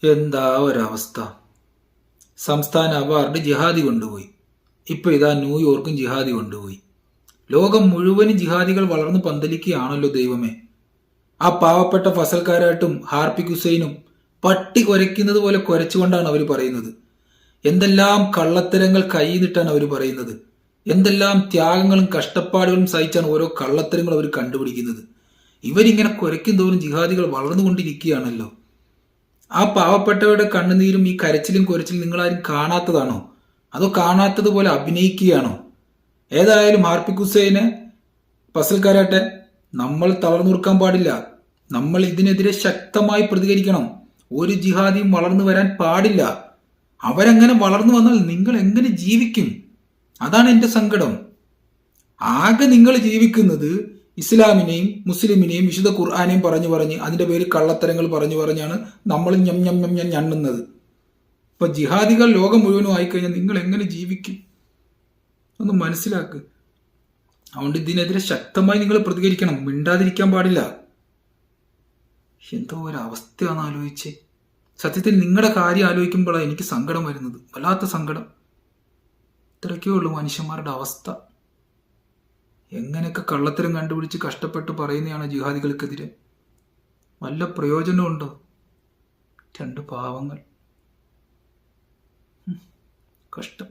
എന്താ ഒരവസ്ഥ. സംസ്ഥാന അവാർഡ് ജിഹാദി കൊണ്ടുപോയി. ഇപ്പൊ ഇതാ ന്യൂയോർക്കും ജിഹാദി കൊണ്ടുപോയി. ലോകം മുഴുവനും ജിഹാദികൾ വളർന്നു പന്തലിക്കുകയാണല്ലോ ദൈവമേ. ആ പാവപ്പെട്ട ഫസൽക്കാരായിട്ടും ഹാർപ്പിക് ഹുസൈനും പട്ടി കുരയ്ക്കുന്നത് പോലെ കുരച്ചുകൊണ്ടാണ് അവർ പറയുന്നത്. എന്തെല്ലാം കള്ളത്തരങ്ങൾ കൈന്നിട്ടാണ് അവർ പറയുന്നത്. എന്തെല്ലാം ത്യാഗങ്ങളും കഷ്ടപ്പാടുകളും സഹിച്ചാണ് ഓരോ കള്ളത്തരങ്ങൾ അവർ കണ്ടുപിടിക്കുന്നത്. ഇവരിങ്ങനെ കുരയ്ക്കും തോറും ജിഹാദികൾ വളർന്നുകൊണ്ടിരിക്കുകയാണല്ലോ. ആ പാവപ്പെട്ടവരുടെ കണ്ണുനീരും ഈ കരച്ചിലും കുരച്ചിലും നിങ്ങളാരും കാണാത്തതാണോ? അതോ കാണാത്തതുപോലെ അഭിനയിക്കുകയാണോ? ഏതായാലും ഹാർപ്പിക് ഹുസൈന്, ഫസൽക്കാരാട്ടെ, നമ്മൾ തളർന്നു കൊടുക്കാൻ പാടില്ല. നമ്മൾ ഇതിനെതിരെ ശക്തമായി പ്രതികരിക്കണം. ഒരു ജിഹാദിയും വളർന്നു വരാൻ പാടില്ല. അവരങ്ങനെ വളർന്നു വന്നാൽ നിങ്ങൾ എങ്ങനെ ജീവിക്കും? അതാണ് എൻ്റെ സങ്കടം. ആകെ നിങ്ങൾ ജീവിക്കുന്നത് ഇസ്ലാമിനെയും മുസ്ലിമിനെയും വിശുദ്ധ ഖുർആാനെയും പറഞ്ഞു പറഞ്ഞ് അതിന്റെ പേര് കള്ളത്തരങ്ങൾ പറഞ്ഞു പറഞ്ഞാണ് നമ്മൾ ഞം ഞം ഞം ഞാൻ ഞണ്ണുന്നത്. ഇപ്പൊ ജിഹാദികൾ ലോകം മുഴുവനും ആയിക്കഴിഞ്ഞാൽ നിങ്ങൾ എങ്ങനെ ജീവിക്കും? ഒന്ന് മനസ്സിലാക്ക്. അതുകൊണ്ട് ഇതിനെതിരെ ശക്തമായി നിങ്ങൾ പ്രതികരിക്കണം. മിണ്ടാതിരിക്കാൻ പാടില്ല. എന്തോ ഒരവസ്ഥയാന്ന് ആലോചിച്ചേ. സത്യത്തിൽ നിങ്ങളുടെ കാര്യം ആലോചിക്കുമ്പോഴാണ് എനിക്ക് സങ്കടം വരുന്നത്. വല്ലാത്ത സങ്കടം. ഇത്രയൊക്കെ ഉള്ളൂ മനുഷ്യന്മാരുടെ അവസ്ഥ. എങ്ങനെയൊക്കെ കള്ളത്തരം കണ്ടുപിടിച്ച് കഷ്ടപ്പെട്ട് പറയുന്നതാണ് ജിഹാദികൾക്കെതിരെ. വല്ല പ്രയോജനമുണ്ടോ? രണ്ട് പാവങ്ങൾ. കഷ്ടം.